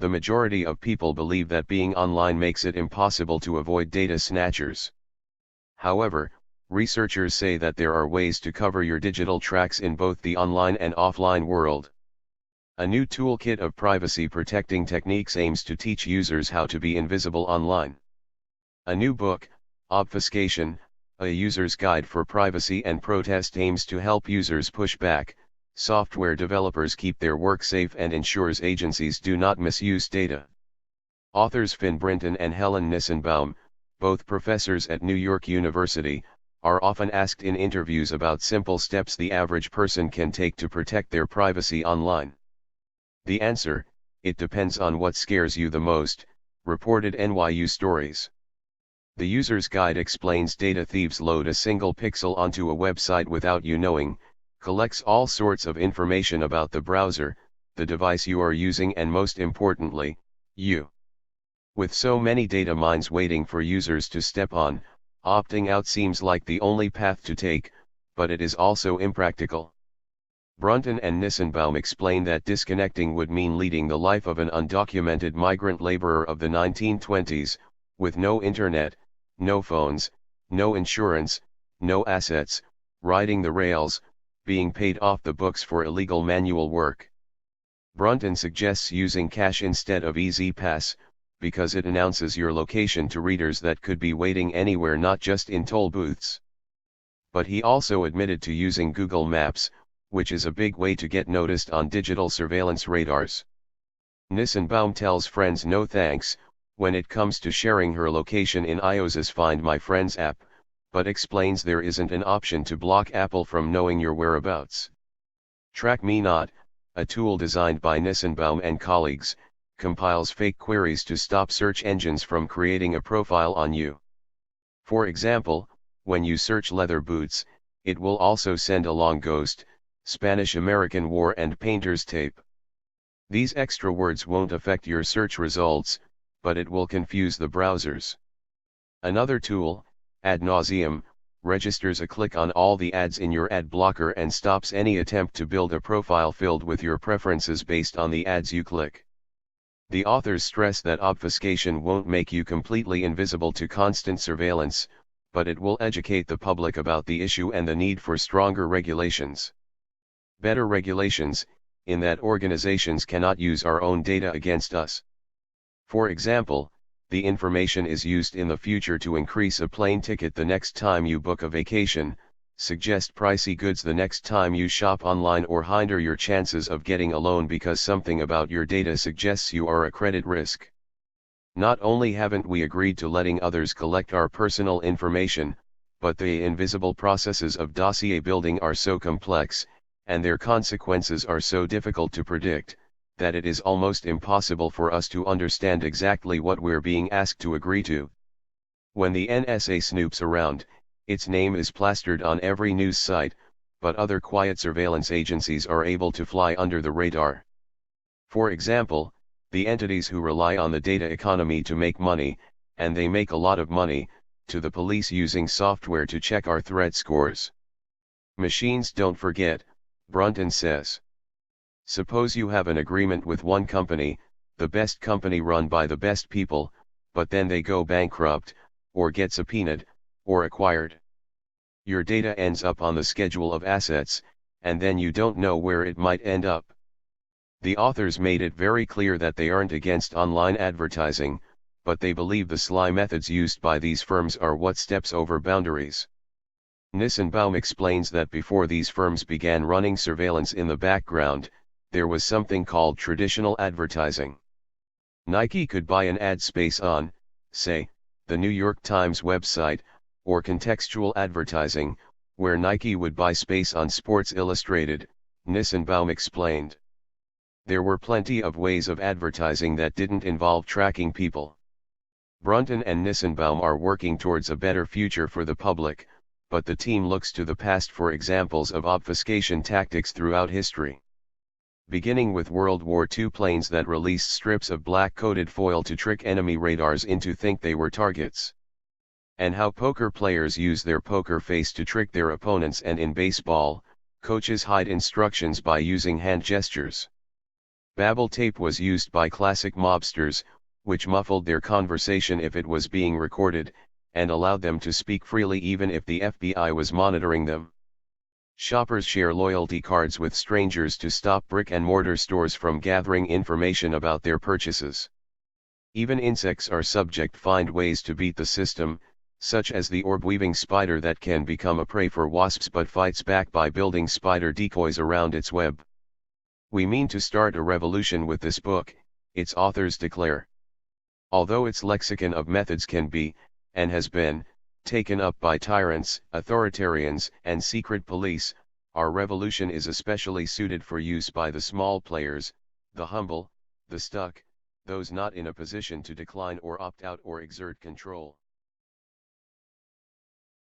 The majority of people believe that being online makes it impossible to avoid data snatchers. However, researchers say that there are ways to cover your digital tracks in both the online and offline world. A new toolkit of privacy-protecting techniques aims to teach users how to be invisible online. A new book, Obfuscation, a user's guide for privacy and protest, aims to help users push back, software developers keep their work safe, and ensures agencies do not misuse data. Authors Finn Brinton and Helen Nissenbaum, both professors at New York University, are often asked in interviews about simple steps the average person can take to protect their privacy online. The answer: it depends on what scares you the most, reported NYU Stories. The user's guide explains data thieves load a single pixel onto a website without you knowing, collects all sorts of information about the browser, the device you are using, and most importantly, you. With so many data mines waiting for users to step on, opting out seems like the only path to take, but it is also impractical. Brunton and Nissenbaum explain that disconnecting would mean leading the life of an undocumented migrant laborer of the 1920s, with no internet, no phones, no insurance, no assets, riding the rails, being paid off the books for illegal manual work. Brunton suggests using cash instead of EasyPass, because it announces your location to readers that could be waiting anywhere, not just in toll booths. But he also admitted to using Google Maps, which is a big way to get noticed on digital surveillance radars. Nissenbaum tells friends no thanks when it comes to sharing her location in iOS's Find My Friends app, but explains there isn't an option to block Apple from knowing your whereabouts. Track Me Not, a tool designed by Nissenbaum and colleagues, compiles fake queries to stop search engines from creating a profile on you. For example, when you search leather boots, it will also send along ghost, Spanish-American War, and painter's tape. These extra words won't affect your search results, but it will confuse the browsers. Another tool, Ad Nauseam, registers a click on all the ads in your ad blocker and stops any attempt to build a profile filled with your preferences based on the ads you click. The authors stress that obfuscation won't make you completely invisible to constant surveillance, but it will educate the public about the issue and the need for stronger regulations. Better regulations, in that organizations cannot use our own data against us. For example, the information is used in the future to increase a plane ticket the next time you book a vacation, suggest pricey goods the next time you shop online, or hinder your chances of getting a loan because something about your data suggests you are a credit risk. Not only haven't we agreed to letting others collect our personal information, but the invisible processes of dossier building are so complex, and their consequences are so difficult to predict, that it is almost impossible for us to understand exactly what we're being asked to agree to. When the NSA snoops around, its name is plastered on every news site, but other quiet surveillance agencies are able to fly under the radar. For example, the entities who rely on the data economy to make money, and they make a lot of money, to the police using software to check our threat scores. Machines don't forget, Brunton says. Suppose you have an agreement with one company, the best company run by the best people, but then they go bankrupt, or get subpoenaed, or acquired. Your data ends up on the schedule of assets, and then you don't know where it might end up. The authors made it very clear that they aren't against online advertising, but they believe the sly methods used by these firms are what steps over boundaries. Nissenbaum explains that before these firms began running surveillance in the background, there was something called traditional advertising. Nike could buy an ad space on, say, the New York Times website, or contextual advertising, where Nike would buy space on Sports Illustrated, Nissenbaum explained. There were plenty of ways of advertising that didn't involve tracking people. Brunton and Nissenbaum are working towards a better future for the public, but the team looks to the past for examples of obfuscation tactics throughout history. Beginning with World War II planes that released strips of black-coated foil to trick enemy radars into think they were targets. And how poker players use their poker face to trick their opponents, and in baseball, coaches hide instructions by using hand gestures. Babel tape was used by classic mobsters, which muffled their conversation if it was being recorded, and allowed them to speak freely even if the FBI was monitoring them. Shoppers share loyalty cards with strangers to stop brick-and-mortar stores from gathering information about their purchases. Even insects are subject to find ways to beat the system, such as the orb-weaving spider that can become a prey for wasps but fights back by building spider decoys around its web. We mean to start a revolution with this book, its authors declare. Although its lexicon of methods can be, and has been, taken up by tyrants, authoritarians, and secret police, our revolution is especially suited for use by the small players, the humble, the stuck, those not in a position to decline or opt out or exert control.